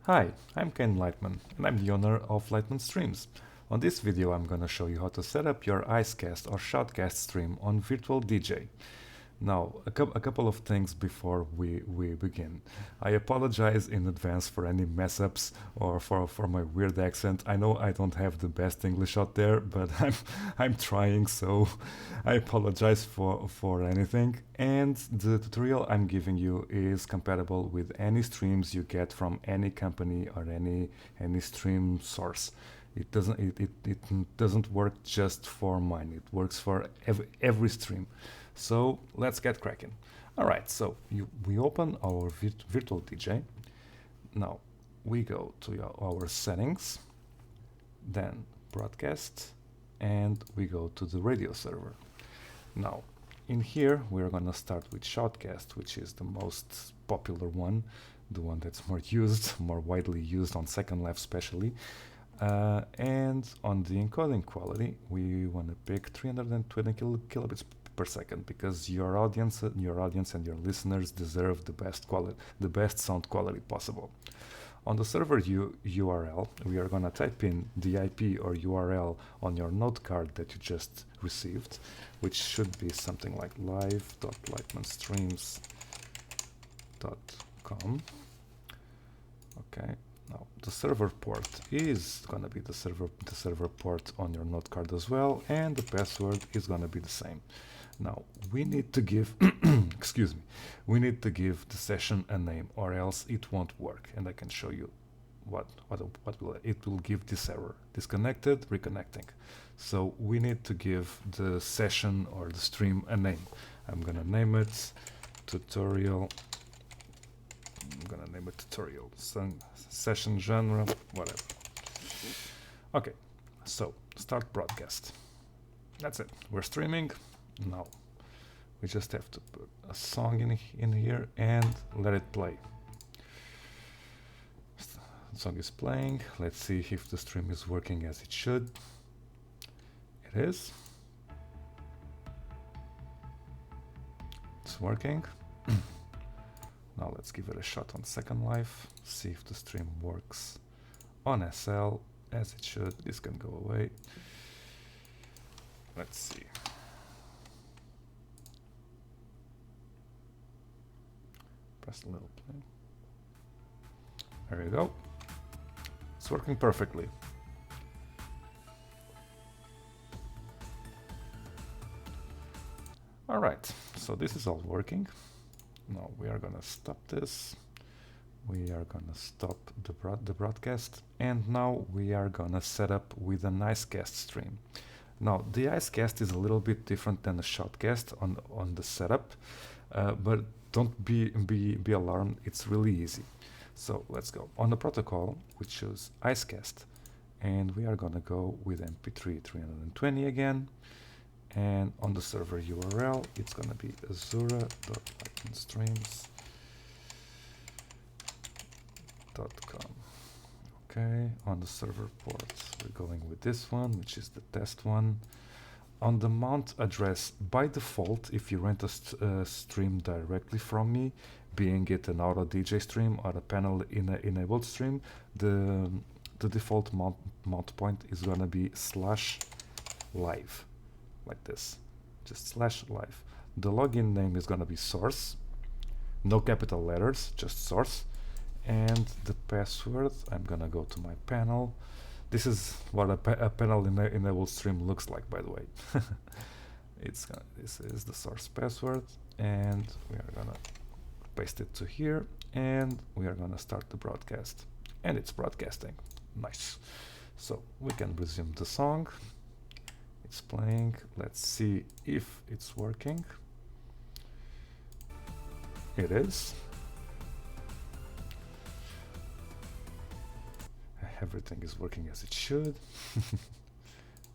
Hi, I'm Ken Lightman, and I'm the owner of Lightman Streams. On this video, I'm gonna show you how to set up your Icecast or Shoutcast stream on Virtual DJ. Now, a couple of things before we begin. I apologize in advance for any mess ups or for my weird accent. I know I don't have the best English out there, but I'm trying, so I apologize for anything. And the tutorial I'm giving you is compatible with any streams you get from any company or any stream source. It doesn't work just for mine. It works for every stream. So let's get cracking. All right, so we open our virtual DJ. Now we go to our settings, then broadcast, and we go to the radio server. Now in here we're gonna start with Shoutcast, which is the most popular one, the one that's more used, more widely used on Second Life especially. And on the encoding quality, we want to pick 320 kilobits per second because your audience and your listeners deserve the best sound quality possible. On the server URL, we are going to type in the IP or URL on your note card that you just received, which should be something like live.lightmanstreams.com. Okay. Now the server port is gonna be the server port on your note card as well, and the password is gonna be the same. Now we need to give excuse me, we need to give the session a name, or else it won't work. And I can show you what will it will give this error: disconnected, reconnecting. So we need to give the session or the stream a name. I'm gonna name it tutorial. I'm gonna name it tutorial, session genre, whatever. Okay, so start broadcast. That's it. We're streaming. Now we just have to put a song in here and let it play. The song is playing. Let's see if the stream is working as it should. It is. It's working. Now let's give it a shot on Second Life, see if the stream works on SL as it should. This can go away. Let's see. Press a little play. There you go. It's working perfectly. All right, so this is all working. Now we are gonna stop this. We are gonna stop the broadcast, and now we are gonna set up with an Icecast stream. Now the Icecast is a little bit different than the Shoutcast on the setup, but don't be alarmed. It's really easy. So let's go on the protocol. We choose Icecast, and we are gonna go with MP3 320 again. And on the server URL, it's gonna be azura.lightmanstreams.com. Okay, on the server port, we're going with this one, which is the test one. On the mount address, by default, if you rent a stream directly from me, being it an auto DJ stream or a panel enabled stream, the default mount point is gonna be /live. Like this, just /live. The login name is gonna be source, no capital letters, just source. And the password, I'm gonna go to my panel. This is what a panel enabled stream looks like, by the way. This is the source password, and we are gonna paste it to here, and we are gonna start the broadcast. And it's broadcasting. Nice. So we can resume the song. It's playing. Let's see if it's working. It is. Everything is working as it should.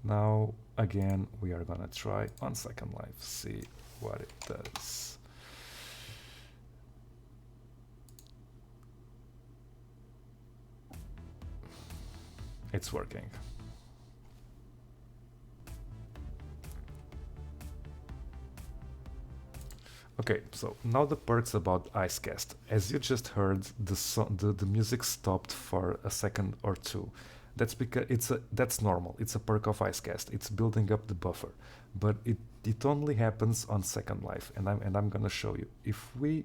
Now again we are gonna try on Second Life, see what it does. It's working. Okay, so now the perks about Icecast. As you just heard, the music stopped for a second or two. That's because that's normal. It's a perk of Icecast. It's building up the buffer, but it only happens on Second Life, and I'm gonna show you. If we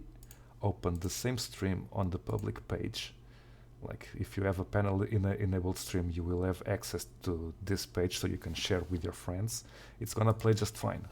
open the same stream on the public page, like if you have a panel in a enabled stream, you will have access to this page so you can share with your friends. It's gonna play just fine.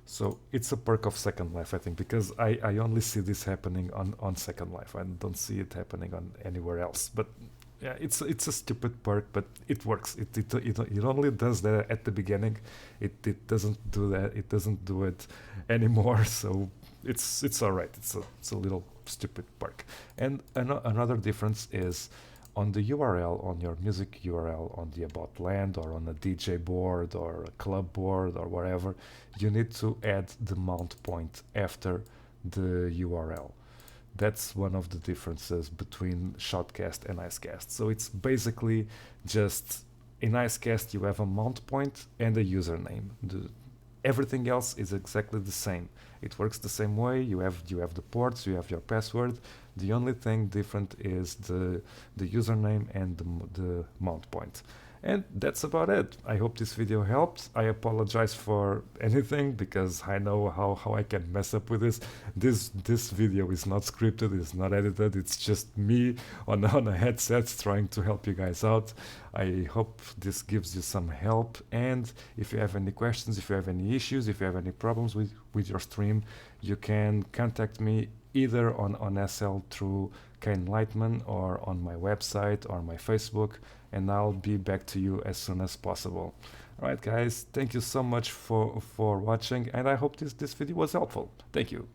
So it's a perk of Second Life, I think, because I only see this happening on Second Life. I don't see it happening on anywhere else. But yeah, it's a stupid perk, but it works. It only does that at the beginning. It doesn't do that. It doesn't do it anymore. So it's all right. It's a little stupid perk. And another difference is on the URL, on your music URL, on the About Land or on a DJ board or a club board or whatever, you need to add the mount point after the URL. That's one of the differences between Shoutcast and Icecast. So it's basically just in Icecast you have a mount point and a username. Everything else is exactly the same. It works the same way. You have the ports, you have your password. The only thing different is the username and the mount point. And that's about it. I hope this video helped. I apologize for anything because I know how I can mess up with this. This video is not scripted, it's not edited, it's just me on a headset trying to help you guys out. I hope this gives you some help, and if you have any questions, if you have any issues, if you have any problems with your stream, you can contact me either on SL through Kane Lightman or on my website or my Facebook, and I'll be back to you as soon as possible. Alright guys, thank you so much for watching, and I hope this video was helpful. Thank you.